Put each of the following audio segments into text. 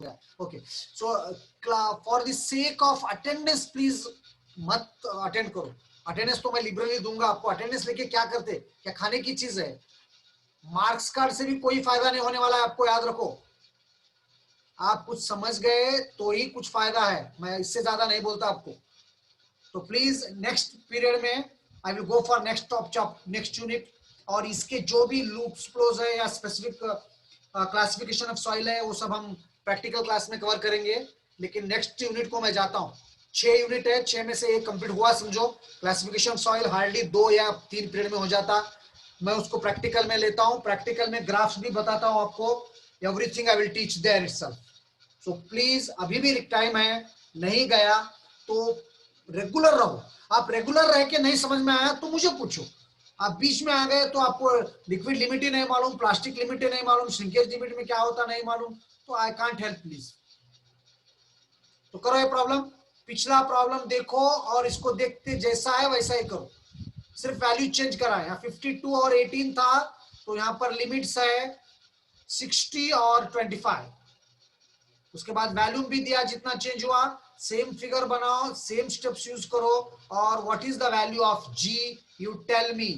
होता है। Okay, so for the sake of attendance please मत अटेंड करो। अटेंडेंस तो मैं लिबरली दूंगा आपको। अटेंडेंस लेके क्या करते, क्या खाने की चीज है? मार्क्स कार्ड से भी कोई फायदा नहीं होने वाला है, आपको याद रखो। आप कुछ समझ गए तो ही कुछ फायदा है, मैं इससे ज्यादा नहीं बोलता आपको। तो प्लीज नेक्स्ट पीरियड में आई will go for next top next unit, और इसके जो भी लूप्स फ्लोज है या स्पेसिफिक क्लासिफिकेशन ऑफ सॉइल है वो सब हम प्रैक्टिकल क्लास में कवर करेंगे। लेकिन नेक्स्ट यूनिट को मैं जाता हूँ। 6 यूनिट है, 6 में से एक कंप्लीट हुआ समझो। क्लासिफिकेशन ऑफ सॉइल हार्डली 2 या 3 पीरियड में हो जाता। मैं उसको प्रैक्टिकल में लेता हूँ, प्रैक्टिकल में ग्राफ्स भी बताता हूँ आपको। Everything I will teach there itself. So please अभी भी टाइम है, नहीं गया तो रेगुलर रहो। आप रेगुलर रह के नहीं समझ में आया तो मुझे पूछो। आप बीच में आ गए तो आपको लिक्विड लिमिट ही नहीं मालूम, प्लास्टिक लिमिट ही नहीं मालूम, श्रिंकेज लिमिट में क्या होता नहीं मालूम, तो आई कांट हेल्प प्लीज। तो करो ये प्रॉब्लम, पिछला प्रॉब्लम देखो और इसको देखते जैसा है वैसा ही करो, सिर्फ वैल्यू चेंज करा है। 52 और 18 था तो यहाँ पर लिमिट्स है 60 और 25। उसके बाद वैल्यूम भी दिया जितना चेंज हुआ। सेम फिगर बनाओ, सेम स्टेप्स यूज करो। और what is the value of G, you tell me.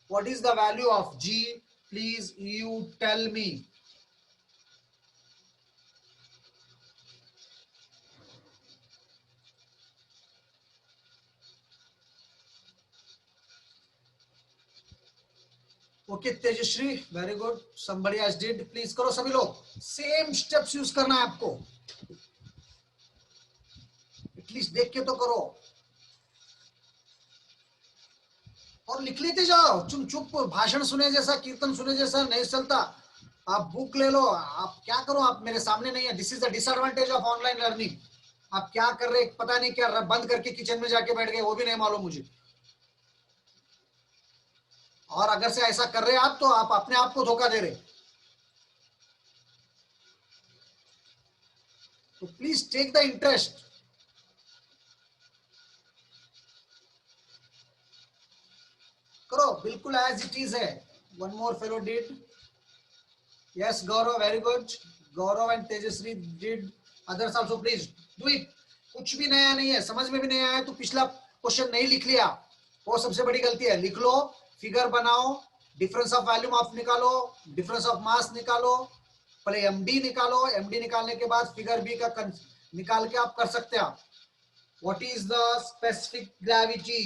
What is the value of G, please you tell me. Okay Tejashri, very good, somebody else did, please करो सभी लोग। Same steps use करना है आपको, at least देख के तो करो और लिख लेते जाओ। तुम चुप भाषण सुने जैसा, कीर्तन सुने जैसा नहीं चलता। आप बुक ले लो, आप क्या करो, आप मेरे सामने नहीं है। This is the disadvantage of online learning. आप क्या कर रहे पता नहीं, क्या बंद करके किचन में जाके बैठ गए वो भी नहीं मालूम मुझे। और अगर से ऐसा कर रहे आप तो आप अपने आप को धोखा दे रहे। तो प्लीज टेक द इंटरेस्ट। करो बिल्कुल एज इट इज है। One more fellow did, yes Gaurav, very good. Gaurav and Tejashree did, others also please do it. कुछ भी नया नहीं है, समझ में भी नहीं आया तो पिछला क्वेश्चन नहीं लिख लिया, वो सबसे बड़ी गलती है। लिख लो, फिगर बनाओ, डिफरेंस ऑफ वॉल्यूम आप निकालो, डिफरेंस ऑफ मास निकालो, पहले एमडी निकालो, एमडी निकालने के बाद फिगर बी का निकाल के आप कर सकते हैं। What is the specific gravity?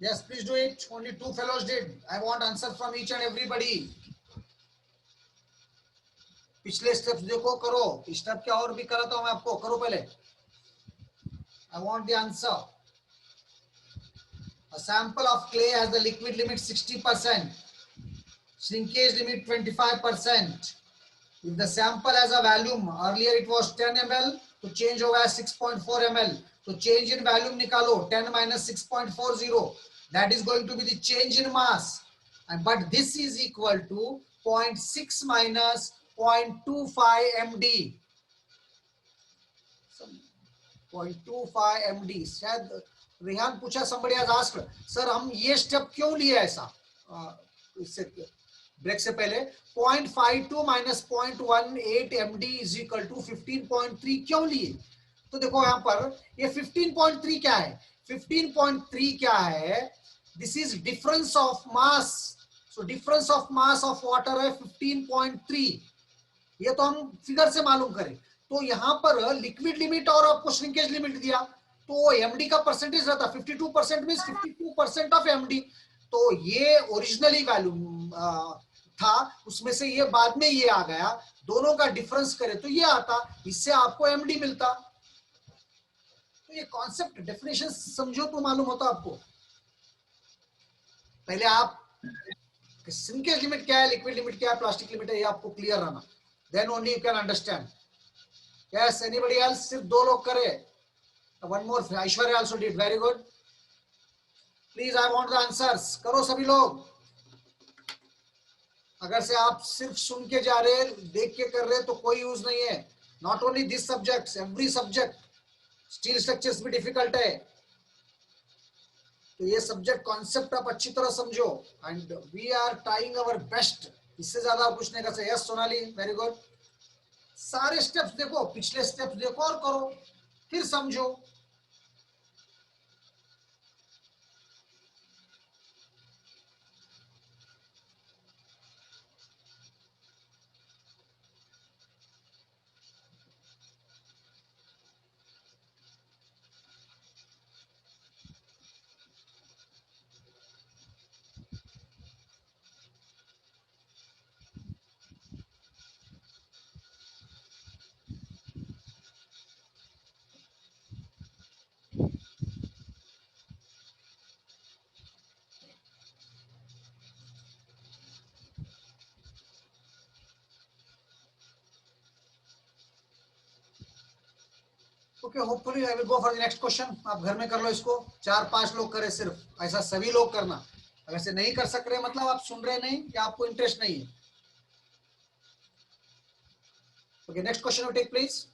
Yes, please do it. Only 2 fellows did. I want answer from each and everybody. पिछले स्टेप्स देखो, करो। स्टेप क्या और भी कराता हूं मैं आपको, करो पहले। I want the answer. A sample of clay has the liquid limit 60%, shrinkage limit 25%. If the sample has a volume, earlier it was 10 ml, तो change होगा 6.4 ml. तो change in volume निकालो, 10 minus 6.40. That is going to be the change in mass. But this is equal to 0.6 minus 0.25 md. 0.25 md. शायद रेहान पूछा, somebody has asked, sir हम ये step क्यों लिए ऐसा? इससे ब्रेक से पहले 0.52 minus 0.18 md is equal to 15.3 क्यों लिए? तो देखो यहाँ पर ये 15.3 क्या है? 15.3 क्या है? This is difference of mass. So difference of mass of water है 15.3। ये तो हम फिगर से मालूम करें। तो यहाँ पर लिक्विड लिमिट और आपको श्रिंकेज लिमिट दिया, तो एमडी का परसेंटेज रहता 52% मींस 52% ऑफ एमडी। तो ये ओरिजिनली वैल्यू था, उसमें से ये बाद में ये आ गया, दोनों का डिफरेंस करें तो ये आता, इससे आपको एमडी मिलता। तो ये कॉन्सेप्ट डेफिनेशन समझो तो मालूम होता आपको। पहले आप श्रिंकेज लिमिट क्या है, लिक्विड लिमिट क्या है, प्लास्टिक लिमिट है, ये आपको क्लियर रहना, then only you can understand. Yes, anybody else? सिर्फ 2 लोग करे. One more, Aishwarya also did, very good. Please I want the answers. करो सभी लोग. अगर से आप सिर्फ सुन के जा रहे, देख के कर रहे, तो कोई यूज नहीं है. Not only this subject, every subject. Steel structures भी डिफिकल्ट है, तो ये सब्जेक्ट कॉन्सेप्ट आप अच्छी तरह समझो. And we are trying our best. इससे ज्यादा कुछ नहीं कर सकते. Yes Sonali, very good. सारे स्टेप्स देखो, पिछले स्टेप्स देखो और करो, फिर समझो. Okay, hopefully I will go for the next question. आप घर में कर लो इसको. 4-5 लोग करे सिर्फ, ऐसा सभी लोग करना. अगर से नहीं कर सक रहे, मतलब आप सुन रहे नहीं या आपको इंटरेस्ट नहीं है. Okay, next question take please.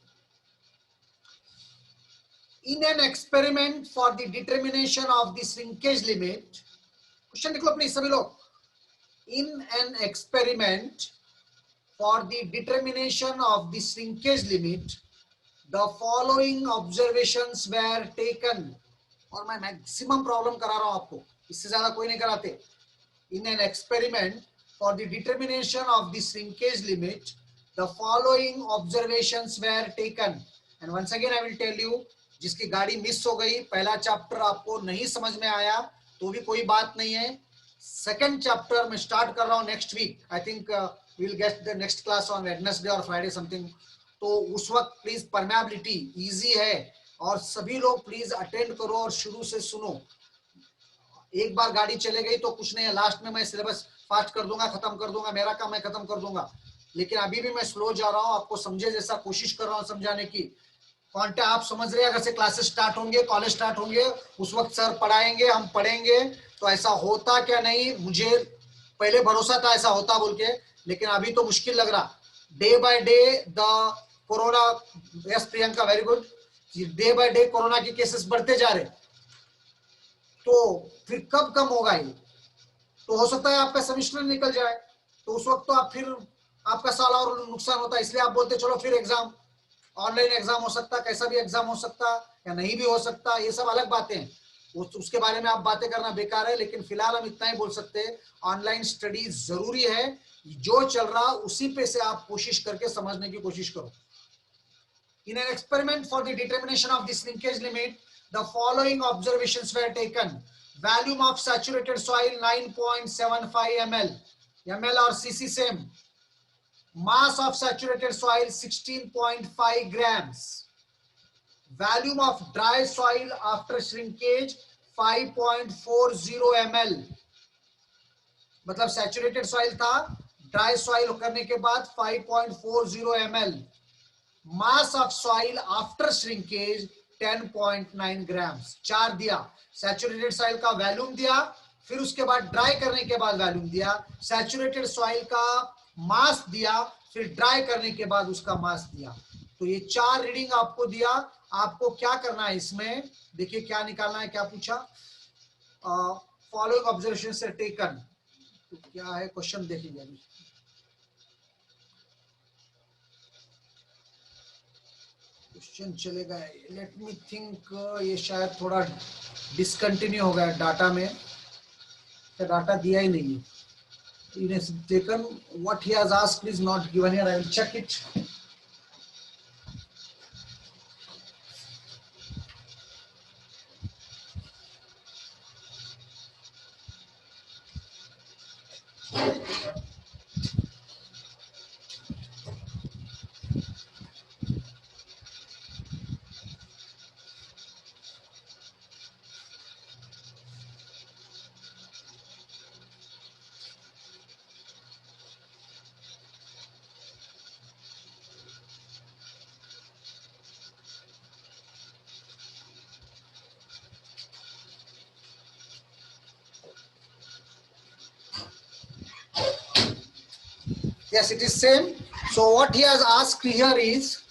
In an experiment for the determination of the shrinkage limit, question लिख लो प्लीज सभी लोग. In an experiment for the determination of the shrinkage limit, the following observations were taken. और मैं maximum problem करा रहा हूं आपको, इससे ज्यादा कोई नहीं कराते. In an experiment for the determination of the shrinkage limit, the following observations were taken. And once again I will tell you, जिसकी गाड़ी मिस हो गई, पहला चैप्टर आपको नहीं समझ में आया, तो भी कोई बात नहीं है. सेकंड चैप्टर में स्टार्ट कर रहा हूं next week. I think we will get the next class on Wednesday और फ्राइडे समथिंग. तो उस वक्त प्लीज परमेबिलिटी इजी है, और सभी लोग प्लीज अटेंड करो और शुरू से सुनो. एक बार गाड़ी चले गई तो कुछ नहीं है, लास्ट में मैं सिलेबस फास्ट कर दूंगा, खत्म कर दूंगा, मेरा काम मैं खत्म कर दूंगा. लेकिन अभी भी मैं स्लो जा रहा हूं, आपको समझे जैसा कोशिश कर रहा हूं समझाने की. कॉन्टेक्ट आप समझ रहे हैं, अगर से क्लासेस स्टार्ट होंगे, कॉलेज स्टार्ट होंगे, उस वक्त सर पढ़ाएंगे, हम पढ़ेंगे, तो ऐसा होता क्या नहीं. मुझे पहले भरोसा था ऐसा होता बोल के, लेकिन अभी तो मुश्किल लग रहा. Day by day the corona, yes Priyanka very good, day by day corona के केसेस बढ़ते जा रहे, तो फिर कब कम होगा ये. तो हो सकता है आपका सेमेस्टर निकल जाए, तो उस वक्त तो आप फिर आपका साल और नुकसान होता है. इसलिए आप बोलते चलो फिर एग्जाम, ऑनलाइन एग्जाम हो सकता, कैसा भी एग्जाम हो सकता या नहीं भी हो सकता, ये सब अलग बातें हैं. उसके बारे में आप बातें करना बेकार है. लेकिन फिलहाल हम इतना ही बोल सकते हैं, ऑनलाइन स्टडी जरूरी है. जो चल रहा उसी पे से आप कोशिश करके समझने की कोशिश करो. In an experiment for the determination of this linkage limit, the following observations were taken. Volume of saturated soil 9.75 ml, ml or cc same. Mass of saturated soil 16.5 grams. Volume of dry soil after shrinkage 5.40 ml. मतलब saturated soil था, dry soil करने के बाद 5.40 ml. Mass of soil after shrinkage 10.9 grams. 4 दिया. Saturated soil का volume दिया, फिर उसके बाद ड्राई करने के बाद वैल्यूम दिया, सैचुरेटेड सॉइल का मास दिया, फिर ड्राई करने के बाद उसका मास दिया. तो ये 4 रीडिंग आपको दिया. आपको क्या करना है इसमें, देखिए क्या निकालना है. क्या पूछा, फॉलोइंग ऑब्जर्वेशन से टेकन. तो क्या है क्वेश्चन देखेंगे अभी. क्वेश्चन चलेगा, लेट मी थिंक. ये शायद थोड़ा डिसकंटिन्यू हो गया डाटा में, तो डाटा दिया ही नहीं है. It is taken what he has asked is not given here. I will check it. Yes, it is same. So what he has asked here is,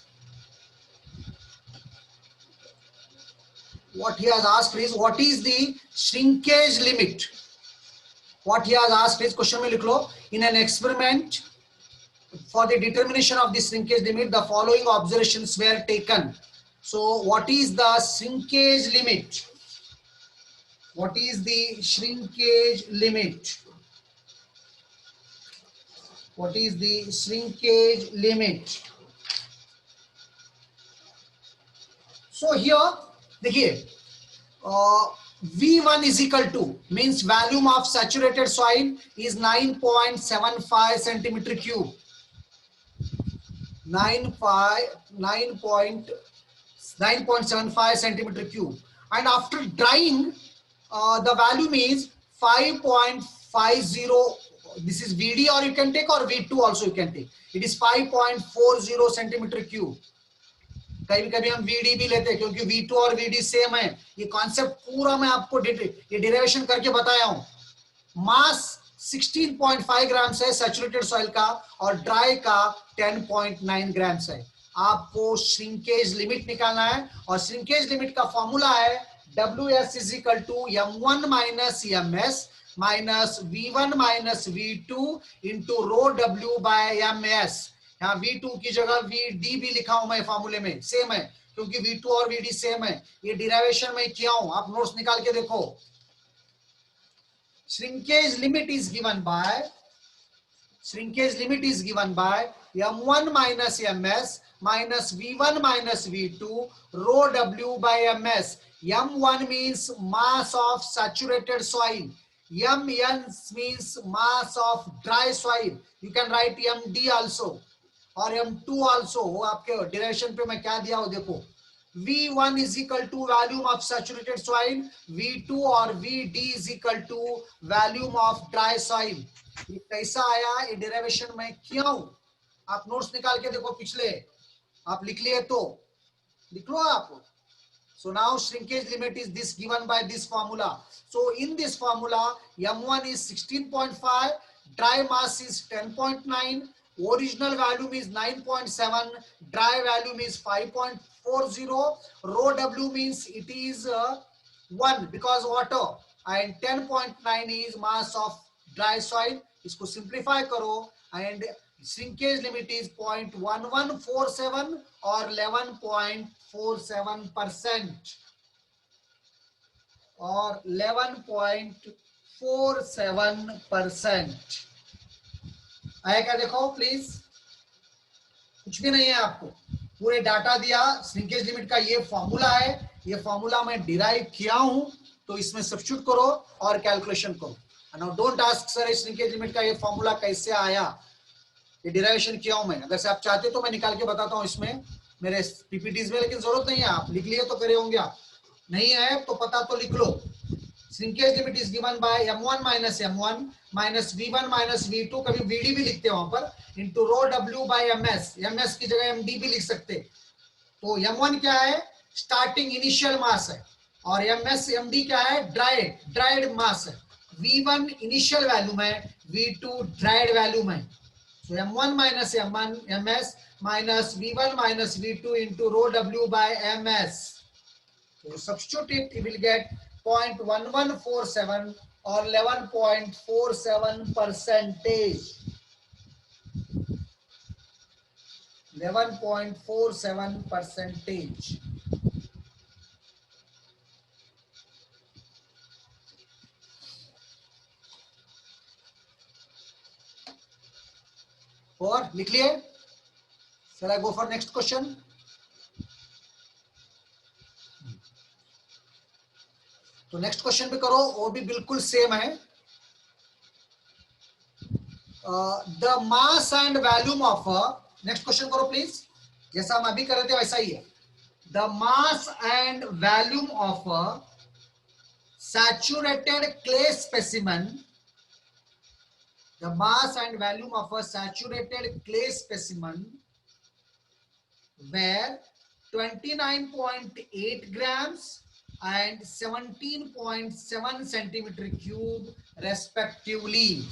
what is the shrinkage limit? What he has asked is, question में लिख लो, in an experiment for the determination of the shrinkage limit, the following observations were taken. So what is the shrinkage limit? What is the shrinkage limit? What is the shrinkage limit? So here देखिए, V1 is equal to, means volume of saturated soil is 9.75 centimeter cube. 9.75 centimeter cube, and after drying the volume is 5.50. This is VD, or you can take, or V2 also you can take. It is 5.40 centimeter cube. कभी कभी हम VD भी लेते हैं क्योंकि V2 और VD same है. ये कॉन्सेप्ट पूरा मैं आपको ये डेरिवेशन करके बताया हूं. मास 16.5 ग्राम्स है सैचुरेटेड सॉइल का, और ड्राई का 10.9 ग्राम्स है. आपको श्रिंकेज लिमिट निकालना है, और श्रिंकेज लिमिट का फॉर्मूला है WS is equal to M1 minus MS minus V1 minus V2 into rho W by MS. यहाँ V2 की जगह VD भी लिखा हूं मैं, फॉर्मूले में सेम है क्योंकि V2 और VD सेम है. ये डिराइवेशन में किया हूं, आप नोट्स निकाल के देखो. Shrinkage limit is given by M1 minus MS minus V1 minus V2 rho W by MS. M1 means mass of saturated soil. MN means mass of dry soil. You can write MD also और M2 also. वो आपके direction पे मैं क्या दिया हो देखो. V1 is equal to volume of saturated soil, V2 और VD is equal to volume of dry soil. ये कैसा आया, ये डेरिवेशन में किया हूं. आप नोट्स निकाल के देखो पिछले, आप लिख लिए तो लिख लो आप. So now shrinkage limit is this given by this formula. So in this formula, M1 is 16.5, dry mass is 10.9, original volume is 9.7, dry volume is 5.40, rho W means it is 1 because water, and 10.9 is mass of dry soil. इसको simplify करो, and shrinkage limit is 0.1147 or 11.47% or 11.47%. आया क्या देखो please. कुछ भी नहीं है, आपको पूरे डाटा दिया. श्रिंकेज लिमिट का ये फॉर्मूला है, ये फॉर्मूला मैं डिराइव किया हूं, तो इसमें सब्स्टिट्यूट करो और कैलकुलेशन करो. Now don't ask sir shrinkage limit का ये फॉर्मूला कैसे आया, ये डिराइवेशन किया हूं मैं. अगर से आप चाहते तो मैं निकाल के बताता हूं इसमें मेरे पीपीटीज में, लेकिन जरूरत नहीं है. आप लिख लिए तो करे होंगे, आप नहीं है तो पता तो लिख लो. Shrinkage limit is given by M1 minus M1 minus V1 minus V2, कभी VD भी लिखते हैं वहां पर, into rho W by MS. MS की जगह MD भी लिख सकते. तो M1 क्या है, स्टार्टिंग इनिशियल मास है, और MS MD क्या है, ड्राइड मास है. V1 इनिशियल वैल्यूम है, V2 ड्राइड वैल्यूम है. So M1 minus M1 MS minus V1 minus V2 into rho W by MS. So substitute it, you will get 0.1147 or 11.47%. 11.47%. और लिख लिए. Shall I go for next question? तो next question भी करो, वो भी बिल्कुल सेम है. The mass and volume of, next question करो प्लीज, जैसा हम अभी कर रहे थे वैसा ही है. The mass and volume of saturated clay specimen, the mass and volume of a saturated clay specimen were 29.8 grams and 17.7 centimeter cube respectively.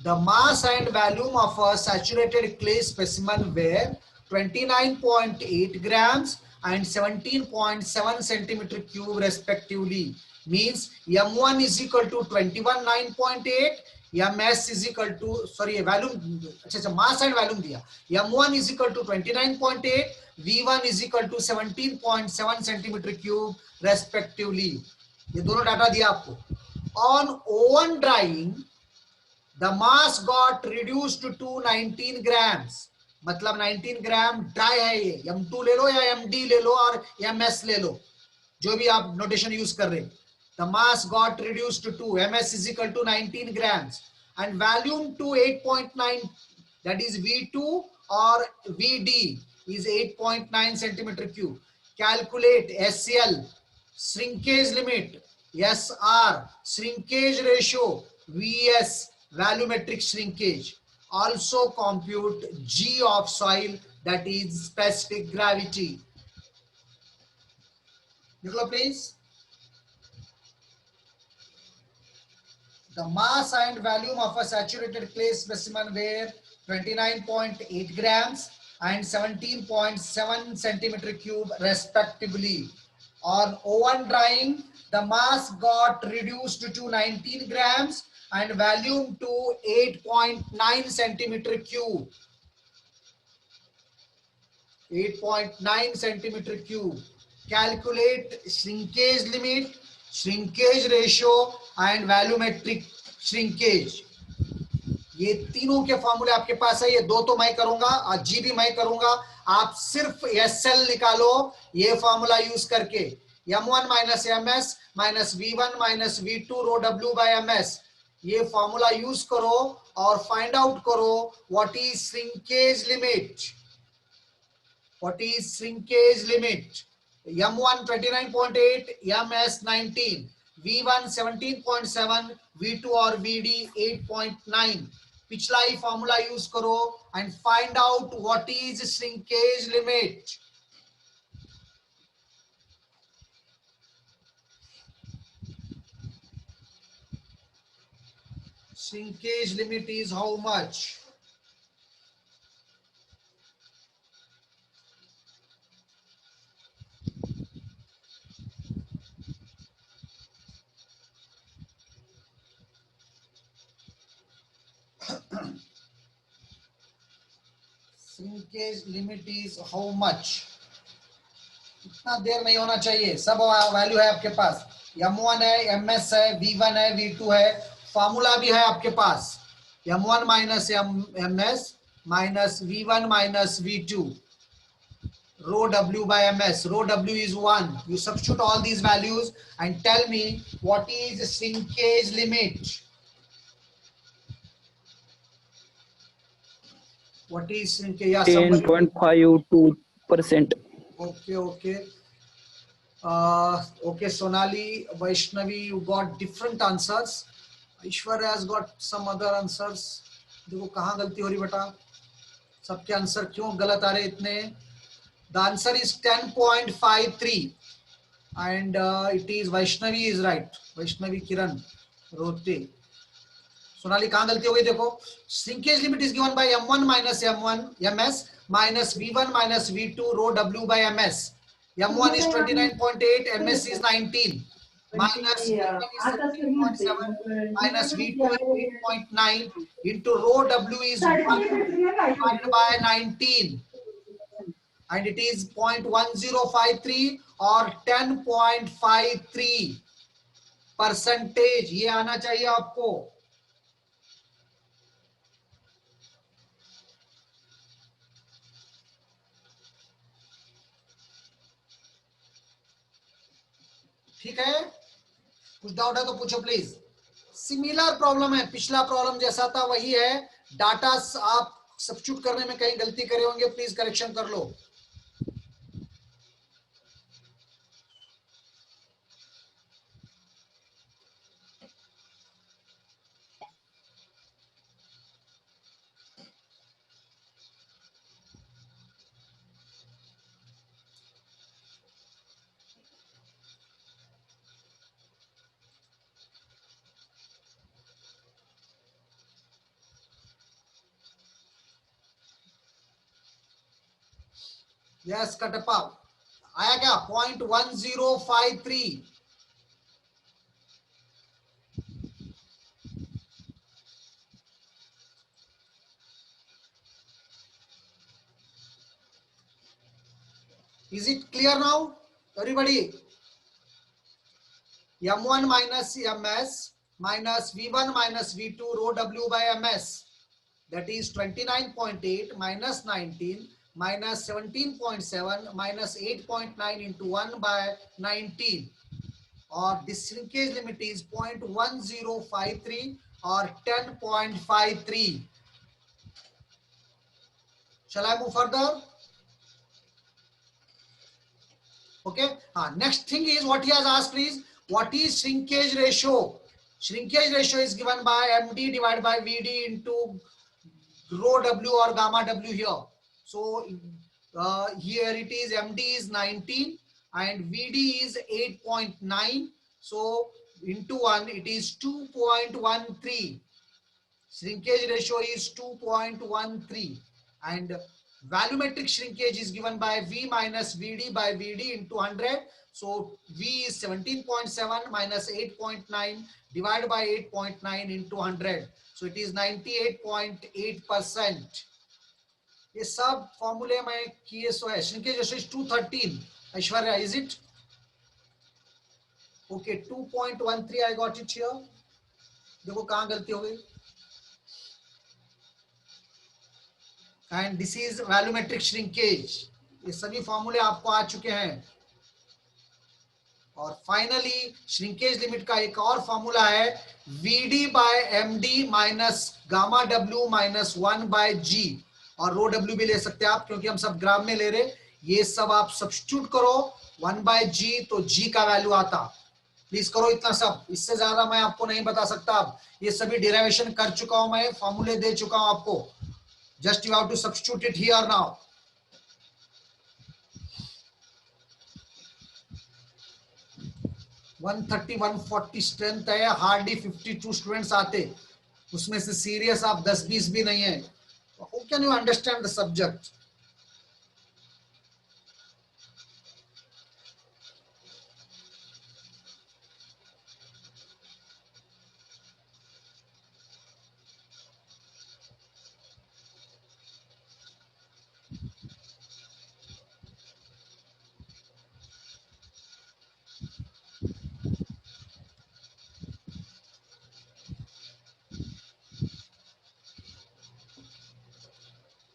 The mass and volume of a saturated clay specimen were 29.8 grams and 17.7 centimeter cube respectively. Means M1 is equal to 21.9.8, MS is equal to, sorry, volume, अच्छा mass and volume दिया. M1 is equal to 29.8, V1 is equal to 17.7 centimeter cube respectively. ये दोनों data दिया आपको. On oven drying, the mass got reduced to 19 grams. मतलब 19 ग्राम dry है ये. M2 ले लो या MD ले लो और MS ले लो, जो भी आप नोटेशन यूज कर रहे हैं. The mass got reduced to MS is equal to 19 grams and volume to 8.9, that is V2 or VD is 8.9 centimeter cube. Calculate SL, shrinkage limit, SR, shrinkage ratio, VS, volumetric shrinkage. Also compute G of soil, that is specific gravity. Nicola, please. The mass and volume of a saturated clay specimen were 29.8 grams and 17.7 centimeter cube respectively. On oven drying, the mass got reduced to 19 grams and volume to 8.9 centimeter cube. 8.9 centimeter cube. Calculate shrinkage limit, shrinkage ratio and volumetric shrinkage. ये तीनों के फॉर्मूले आपके पास है. ये दो तो मैं करूंगा और जी भी मैं करूंगा. आप सिर्फ SL निकालो ये फॉर्मूला यूज करके. M1 minus MS minus V1 minus V2 row W by MS. ये फॉर्मूला यूज करो और फाइंड आउट करो what is shrinkage limit. What is shrinkage limit? M1 29.8, MS 19, V1 17.7, V2 और VD 8.9. पिछला ही formula use करो and find out what is shrinkage limit. Shrinkage limit is how much? Shrinkage limit is how much? इतना देर नहीं होना चाहिए. सब value है आपके पास. M1 है, MS है, V1 है, V2 है. फॉर्मूला भी है आपके पास. M1 minus MS minus V1 minus V2 rho W by MS. Rho W is 1. You substitute all these values and tell me what is shrinkage limit. What is shrinkage? Yeah, 10.52%. Okay. Okay, Sonali, Vaishnavi, you got different answers. Aishwarya has got some other answers. देखो कहाँ गलती हो रही बेटा. सबके answer क्यों गलत आ रहे इतने. The answer is 10.53 and it is Vaishnavi is right. Vaishnavi Kiran Rote. Sonali कहाँ गलती हो गई देखो. Shrinkage limit is given by M1 minus MS minus V1 minus V2 rho W by MS. M1 is 29.8, MS is 19, minus V1 is 17.7, minus V2 is 8.9 into rho W is 1 divided by 19. And it is 0.1053 or 10.53%. ये आना चाहिए आपको. ठीक है. कुछ doubt है तो पूछो प्लीज. सिमिलर प्रॉब्लम है. पिछला प्रॉब्लम जैसा था वही है. डाटा आप सब्स्टिट्यूट करने में कहीं गलती करे होंगे, प्लीज करेक्शन कर लो. यस कटप्पा आया क्या 0.1053. Is it clear now, everybody? M1 minus ms minus V1 minus V2 rho W by ms. That is 29.8 minus 19 minus 17.7 minus 8.9 into 1 by 19. Or this shrinkage limit is 0.1053 or 10.53. Shall I move further? Okay. Next thing is what he has asked is what is shrinkage ratio? Shrinkage ratio is given by MD divided by VD into rho W or gamma W here. So here it is MD is 19 and VD is 8.9. So into 1 it is 2.13. Shrinkage ratio is 2.13 and volumetric shrinkage is given by V minus VD by VD into 100. So V is 17.7 minus 8.9 divided by 8.9 into 100. So it is 98.8%. ये सब फॉर्मूले में किए सो है. Shrinkage ratio is 213. Aishwarya, is it okay? 2.13 I got it here. देखो कहां गलती हो गई. And this is volumetric shrinkage. ये सभी फॉर्मूले आपको आ चुके हैं. और फाइनली श्रिंकेज लिमिट का एक और फॉर्मूला है VD by MD minus gamma W minus 1 by G. और रो W भी ले सकते हैं आप क्योंकि हम सब ग्राम में ले रहे. ये सब आप सब्स्टिट्यूट करो 1 बाय G तो G का वैल्यू आता. प्लीज करो इतना सब. इससे ज्यादा मैं आपको नहीं बता सकता. अब ये सभी डेरिवेशन कर चुका हूं मैं, फॉर्मूले दे चुका हूं आपको. Just you have to substitute it here now. (130, 140 strength है. हार्डली 52 स्टूडेंट्स आते. उसमें से सीरियस आप 10-20 भी नहीं है. How can you understand the subject?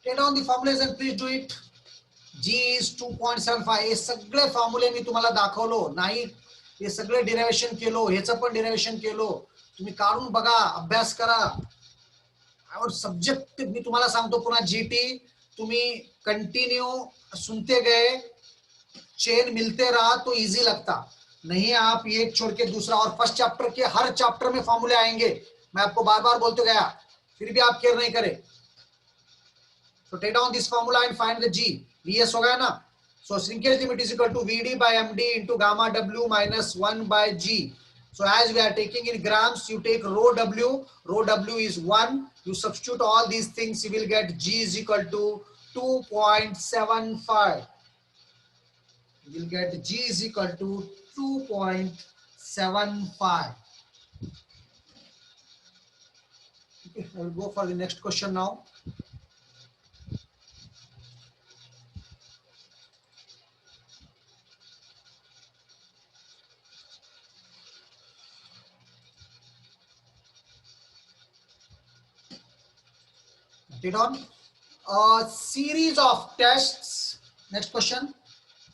Take down the formulas and please do it. G is 2.75. हे सगळे फॉर्म्युले मी तुम्हाला दाखवलो नाही. हे सगळे डेरिवेशन केलो. ह्याचं पण डेरिवेशन केलो. तुम्ही काढून बघा, अभ्यास करा. और सब्जेक्ट मी तुम्हाला सांगतो पुन्हा GT तुम्ही कंटिन्यू सुनते गए, चेन मिलते रहा तो इजी लगता. नहीं आप एक छोड़ के दूसरा. और फर्स्ट चैप्टर के हर चैप्टर में फॉर्मूले आएंगे. मैं आपको बार बार बोलते गया, फिर भी आप केयर नहीं करे. So take down this formula and find the G. VS हो गया ना. So shrinkage limit is equal to VD by MD into gamma W minus 1 by G. So as we are taking in grams, you take rho W. Rho W is 1. You substitute all these things, you will get G is equal to 2.75. You will get G is equal to 2.75. Okay, I will go for the next question now. On a series of tests. Next question.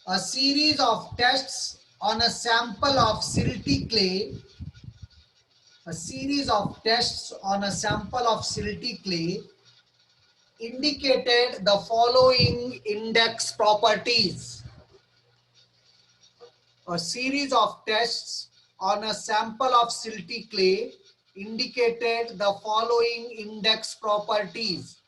A series of tests on a sample of silty clay. A series of tests on a sample of silty clay indicated the following index properties. A series of tests on a sample of silty clay indicated the following index properties.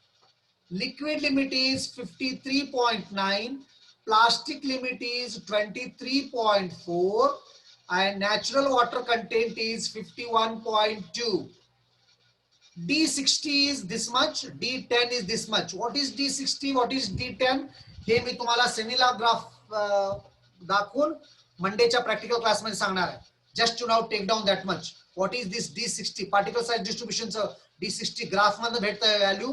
Liquid limit is 53.9, plastic limit is 23.4 and natural water content is 51.2. D60 is this much, D10 is this much. What is D60? What is D10? हे मी तुम्हाला सेमिला graph दाखवून मंडेच्या practical क्लासमध्ये सांगणार आहे. Just to now take down that much. What is this D60 particle size डिस्ट्रीब्युशनचं D60 graph मध्ये भेटतं value.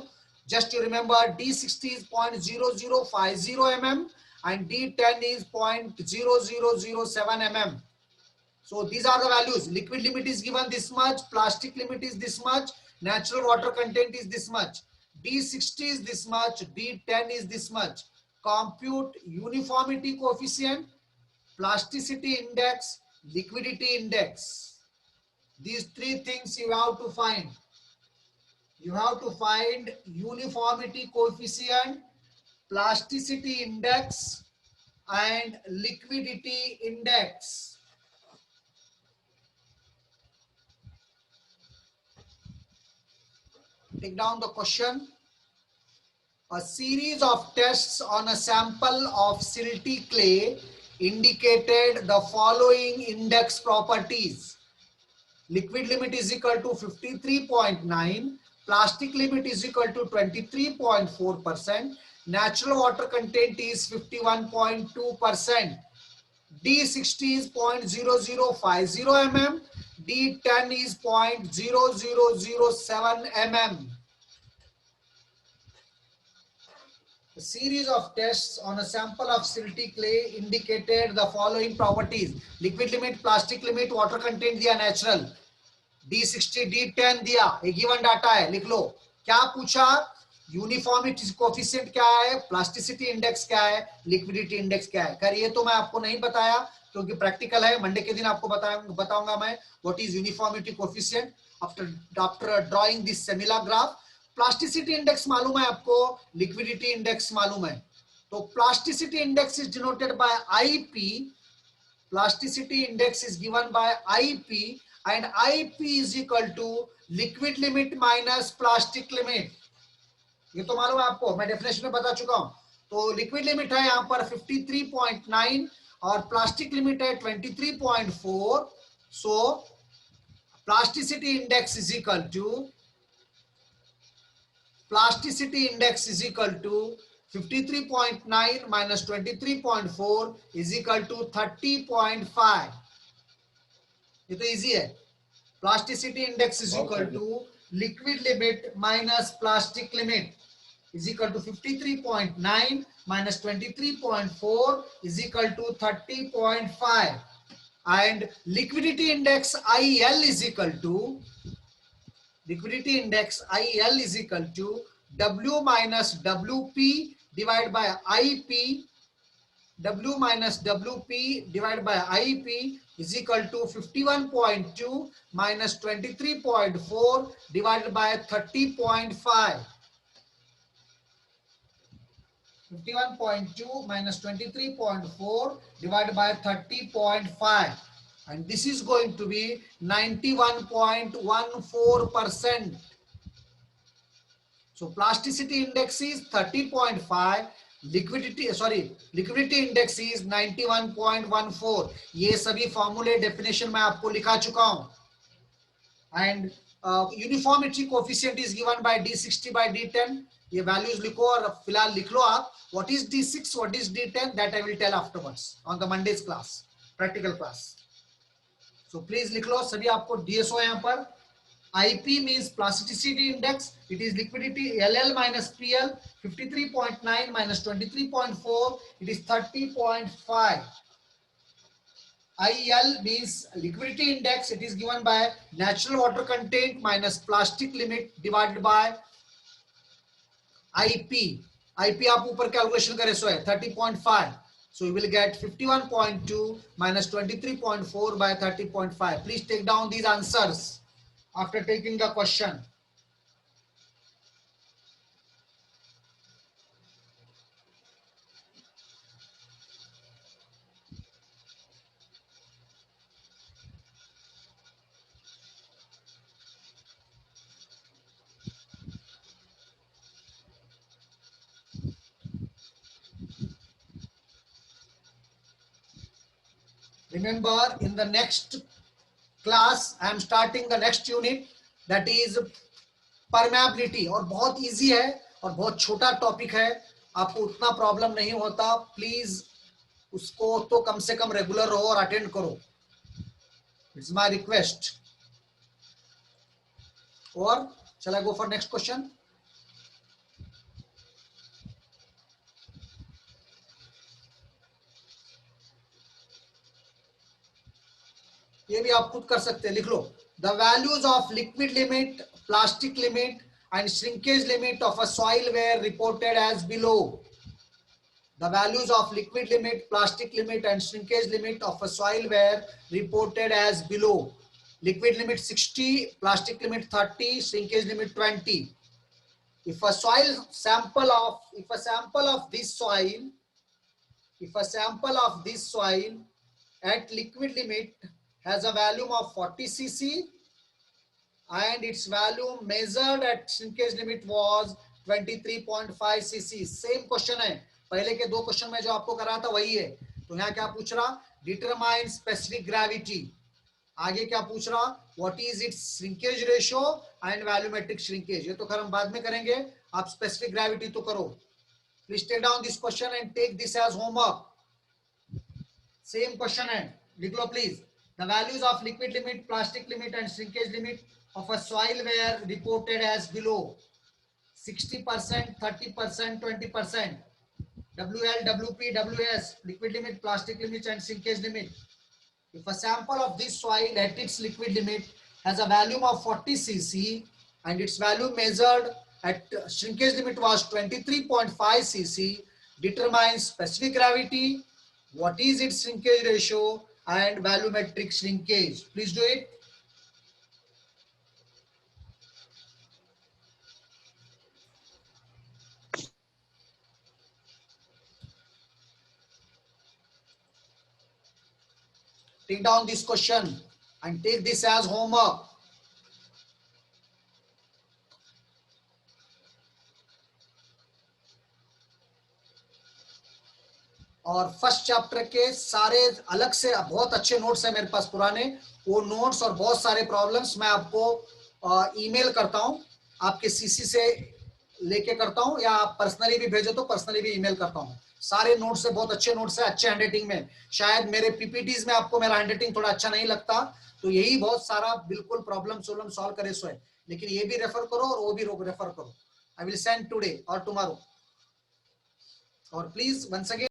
Just you remember D60 is 0.0050 mm and D10 is 0.0007 mm. So these are the values. Liquid limit is given this much, plastic limit is this much, natural water content is this much. D60 is this much, D10 is this much. Compute uniformity coefficient, plasticity index, liquidity index. These three things you have to find. You have to find uniformity coefficient, plasticity index, and liquidity index. Take down the question. A series of tests on a sample of silty clay indicated the following index properties. Liquid limit is equal to 53.9, plastic limit is equal to 23.4%, natural water content is 51.2%, D60 is 0.0050 mm, D10 is 0.0007 mm. A series of tests on a sample of silty clay indicated the following properties. Liquid limit, plastic limit, water content दिया natural. D60, D10 दिया. एक given data है, लिख लो. क्या पूछा? Uniformity coefficient क्या है, plasticity index क्या है, लिक्विडिटी इंडेक्स क्या है. कर ये तो मैं आपको नहीं बताया क्योंकि प्रैक्टिकल है. मंडे के दिन आपको बताऊंगा मैं what is uniformity coefficient after drawing this semilog graph. Plasticity index मालूम है आपको, लिक्विडिटी इंडेक्स मालूम है. तो plasticity index is denoted by IP. Plasticity index is given by IP and IP is equal to liquid limit minus plastic limit. ये तो मालूम है आपको, मैं डेफिनेशन में बता चुका हूं. तो लिक्विड लिमिट है यहां पर 53.9 और प्लास्टिक लिमिट है 23.4. So plasticity index is equal to plasticity index is equal to 53.9 minus 23.4 is equal to 30.5. ये तो इजी है. Plasticity index is equal to liquid limit minus plastic limit is equal to 53.9 minus 23.4 is equal to 30.5 and liquidity index IL is equal to liquidity index IL is equal to W minus WP divided by IP. W minus WP divided by IP is equal to 51.2 minus 23.4 divided by 30.5. 51.2 minus 23.4 divided by 30.5. And this is going to be 91.14%. So plasticity index is 30.5, liquidity index is 91.14. ये सभी फॉर्मूले definition में आपको लिखा चुका हूं. And uniformity coefficient is given by D60 by D10. ये values लिखो और फिलहाल लिख लो आप. What is D6, what is D10, that I will tell afterwards on the Monday's class, practical class. So please लिख लो सभी आपको DSO है यहाँ पर. IP means plasticity index. It is liquidity LL minus PL. 53.9 minus 23.4. It is 30.5. IL means liquidity index. It is given by natural water content minus plastic limit divided by IP. IP आप ऊपर calculation करें सो है 30.5. So you will get 51.2 minus 23.4 by 30.5. Please take down these answers after taking the question. Remember, in the next class, I am starting the next unit, that is permeability. और बहुत easy है और बहुत छोटा topic है. आपको उतना problem नहीं होता, प्लीज उसको तो कम से कम रेगुलर रहो और अटेंड करो, इट्स माय रिक्वेस्ट। और shall I go for next question? ये भी आप खुद कर सकते हैं, लिख लो। The values of liquid limit, plastic limit and shrinkage limit of a soil were reported as below. The values of liquid limit, plastic limit and shrinkage limit of a soil were reported as below. Liquid limit 60, plastic limit 30, shrinkage limit 20. If a sample of this soil at liquid limit has a volume of 40 cc and its volume measured at shrinkage limit was 23.5 cc. Same question है, पहले के दो question में जो आपको करा था वही है। तो यहाँ क्या पूछ रहा, डिटरमाइन स्पेसिफिक ग्रेविटी। आगे क्या पूछ रहा, what is it's shrinkage ratio and volumetric shrinkage. ये तो खैर हम बाद में करेंगे, आप स्पेसिफिक ग्रेविटी तो करो। Please take down this question and take this as homework. Same question है, लिख लो please. The values of liquid limit, plastic limit and shrinkage limit of a soil were reported as below: 60%, 30%, 20%. WL, WP, WS, liquid limit, plastic limit and shrinkage limit. If a sample of this soil at its liquid limit has a volume of 40 cc and its value measured at shrinkage limit was 23.5 cc, determine specific gravity, what is its shrinkage ratio and volumetric shrinkage. Please do it. Take down this question and take this as homework. और first chapter के सारे अलग से बहुत अच्छे notes हैं मेरे पास पुराने, वो नोट्स और बहुत सारे प्रॉब्लम्स मैं आपको ईमेल करता हूं, आपके सीसी से लेके करता हूं, या आप पर्सनली भी भेजो तो पर्सनली भी ईमेल करता हूं। सारे नोट्स से बहुत अच्छे नोट्स है, अच्छे हैंडराइटिंग में। शायद मेरे पीपीटीज में आपको मेरा हैंडराइटिंग थोड़ा अच्छा नहीं लगता, तो यही बहुत सारा बिल्कुल प्रॉब्लम सॉल्व करे सो है, लेकिन ये भी रेफर करो और वो भी रेफर करो। आई विल सेंड टुडे और टुमारो। और प्लीज वंस अगेन